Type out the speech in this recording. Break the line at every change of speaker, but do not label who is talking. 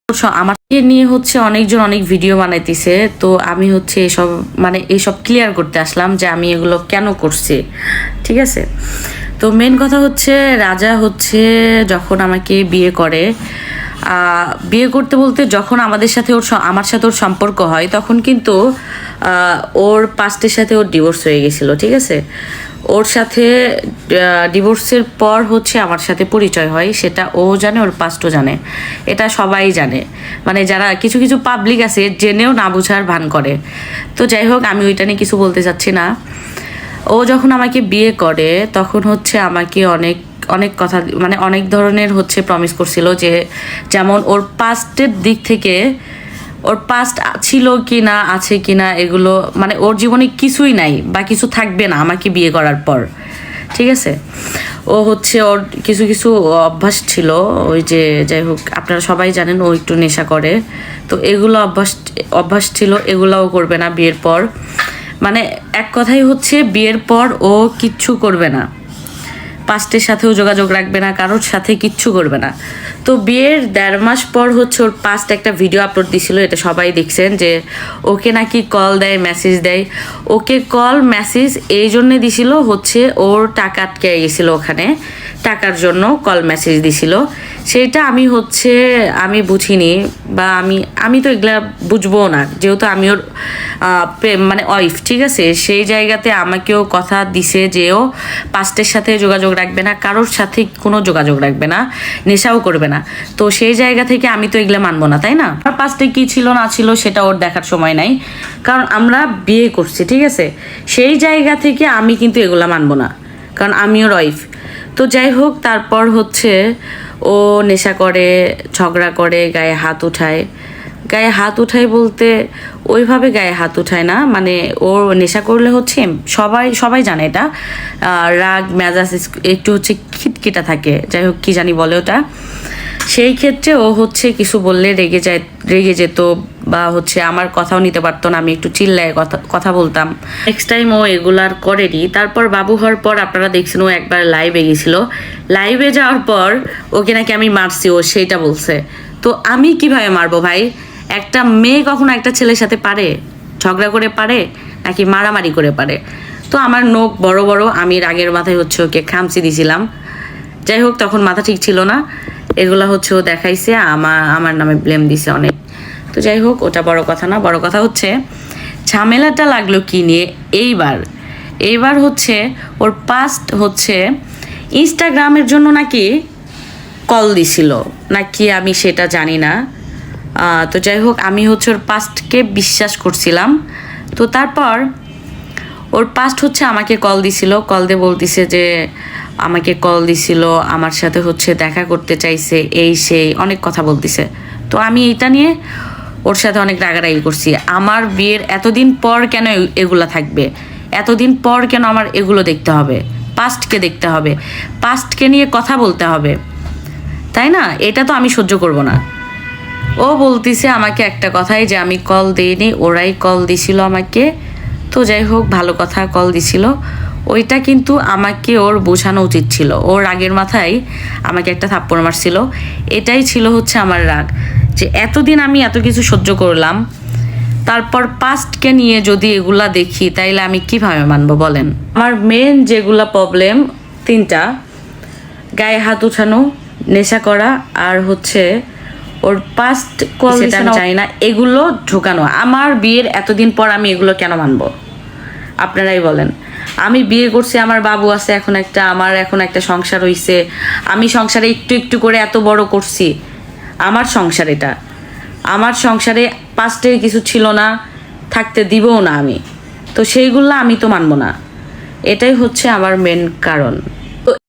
আমাকে নিয়ে হচ্ছে অনেকজন অনেক ভিডিও বানাইতেছে, তো আমি হচ্ছে এসব এইসব ক্লিয়ার করতে আসলাম যে আমি এগুলো কেন করছি। ঠিক আছে, তো মেন কথা হচ্ছে রাজা হচ্ছে যখন আমাকে বিয়ে করে, বিয়ে করতে বলতে যখন আমার সাথে ওর সম্পর্ক হয় তখন কিন্তু ওর পাস্টের সাথে ওর ডিভোর্স হয়ে গেছিলো। ঠিক আছে, ওর সাথে ডিভোর্সের পর হচ্ছে আমার সাথে পরিচয় হয়, সেটা ও জানে, ওর পাস্টও জানে, এটা সবাই জানে। যারা কিছু কিছু পাবলিক আছে জেনেও না বোঝার ভান করে। তো যাই হোক, আমি ওইটা নিয়ে কিছু বলতে চাচ্ছি না। ও যখন আমাকে বিয়ে করে তখন হচ্ছে আমাকে অনেক অনেক কথা অনেক ধরনের হচ্ছে প্রমিস করছিল, যে যেমন ওর পাস্টের দিক থেকে ওর পাস্ট ছিল কি না, আছে কি না, এগুলো ওর জীবনে কিছুই নাই বা কিছু থাকবে না আমাকে বিয়ে করার পর। ঠিক আছে, ও হচ্ছে ওর কিছু কিছু অভ্যাস ছিল, ওই যে যাই হোক আপনারা সবাই জানেন ও একটু নেশা করে, তো এগুলো অভ্যাস ছিল, এগুলোও করবে না বিয়ের পর। এক কথাই হচ্ছে বিয়ের পর ও কিচ্ছু করবে না, পাস্টের সাথেও যোগাযোগ রাখবে না, কারোর সাথে কিচ্ছু করবে না। তো বিয়ের 1.5 মাস পর হচ্ছে ওর পাস্ট একটা ভিডিও আপলোড দিছিল, এটা সবাই দেখছেন, যে ওকে নাকি কল দেয়, মেসেজ দেয়। ওকে কল মেসেজ এই জন্যে দিছিল হচ্ছে ওর টাকা আটকে গেছিলো, ওখানে টাকার জন্য কল মেসেজ দিছিল। সেইটা আমি বুঝিনি, বা আমি তো এগুলা বুঝবো না, যেহেতু আমি ওর ওয়াইফ। ঠিক আছে, সেই জায়গাতে আমাকেও কথা দিছে যে ও পাস্টের সাথে যোগাযোগ রাখবে না, কারোর সাথে কোনো যোগাযোগ রাখবে না, নেশাও করবে না। তো সেই জায়গা থেকে আমি তো এগুলো মানবো না, তাই না? আমার পাস্টে কি ছিল না ছিল সেটা ওর দেখার সময় নাই, কারণ আমরা বিয়ে করছি। ঠিক আছে, সেই জায়গা থেকে আমি কিন্তু এগুলা মানবো না, কারণ আমি ওর ওয়াইফ। তো যাই হোক, তারপর হচ্ছে ও নেশা করে, ঝগড়া করে, গায়ে হাত উঠায় বলতে ওইভাবে গায়ে হাত উঠায় না, ও নেশা করলে হচ্ছে সবাই জানে এটা, রাগ মেজাজ একটু হচ্ছে খিটখিটা থাকে, যাই হোক কি জানি বলে ওটা। সেই ক্ষেত্রে ও হচ্ছে কিছু বললে রেগে যেত, বা হচ্ছে আমার কথাও নিতে পারতো না, আমি একটু চিল্লায় কথা বলতাম। নেক্সট টাইম ও এগুলার করেনি। তারপর বাবু হওয়ার পর আপনারা দেখছেন ও একবার লাইভে গেছিল, লাইভে যাওয়ার পর ওকে নাকি আমি মারছি, ও সেইটা বলছে। তো আমি কিভাবে মারবো ভাই? একটা মেয়ে কখনো একটা ছেলের সাথে পারে? ঝগড়া করে পারে নাকি মারামারি করে পারে? তো আমার নখ বড় বড়, আমি রাগের মাথায় হচ্ছে ওকে খামচি দিছিলাম। যাই হোক, তখন মাথা ঠিক ছিল না, এগুলা হচ্ছে ও দেখাইছে, আমার নামে ব্লেম দিছে অনেক। তো যাই হোক, ওটা বড় কথা না, বড় কথা হচ্ছে ঝামেলাটা লাগলো কি নিয়ে। এইবার হচ্ছে ওর পাস্ট হচ্ছে ইনস্টাগ্রামের জন্য নাকি কল দিছিল নাকি, আমি সেটা জানি না। তো যাই হোক, আমি হচ্ছে ওর পাস্টকে বিশ্বাস করছিলাম। তো তারপর ওর পাস্ট হচ্ছে আমাকে কল দিছিল, কল দিয়ে বলতিছে যে আমাকে কল দিছিল, আমার সাথে হচ্ছে দেখা করতে চাইছে, এই সেই অনেক কথা বলতিছে। তো আমি এটা নিয়ে ওর সাথে অনেক রাগারাগি করছি। আমার বিয়ের এতদিন পর কেন এগুলা থাকবে? এতদিন পর কেন আমার এগুলো দেখতে হবে? পাস্টকে দেখতে হবে, পাস্টকে নিয়ে কথা বলতে হবে, তাই না? এটা তো আমি সহ্য করব না। ও বলতিছে আমাকে একটা কথাই, যে আমি কল দিইনি, ওরাই কল দিছিল আমাকে। তো যাই হোক, ভালো কথা, কল দিছিল, ওইটা কিন্তু আমাকে ওর বোঝানো উচিত ছিল। ওর রাগের মাথায় আমাকে একটা থাপ্পড় মারছিল, এটাই ছিল হচ্ছে আমার রাগ, যে এতদিন আমি এত কিছু সহ্য করলাম, তারপর পাস্টকে নিয়ে যদি এগুলা দেখি তাইলে আমি কিভাবে মানবো বলেন? আমার মেন যেগুলা প্রবলেম 3টা: গায়ে হাত উঠানো, নেশা করা, আর হচ্ছে ওর পাস্ট কল আমি চাই না, এগুলো ঢোকানো। আমার বিয়ের এতদিন পর আমি এগুলো কেন মানবো? আপনারাই বলেন। আমি বিয়ে করছি, আমার বাবু আছে, আমার এখন একটা সংসার হইছে, আমি সংসারে একটু একটু করে এত বড় করছি। আমার সংসার এটা, আমার সংসারে পাস্টের কিছু ছিল না, থাকতে দিবও না আমি। তো সেইগুলো আমি তো মানবো না, এটাই হচ্ছে আমার মেন কারণ।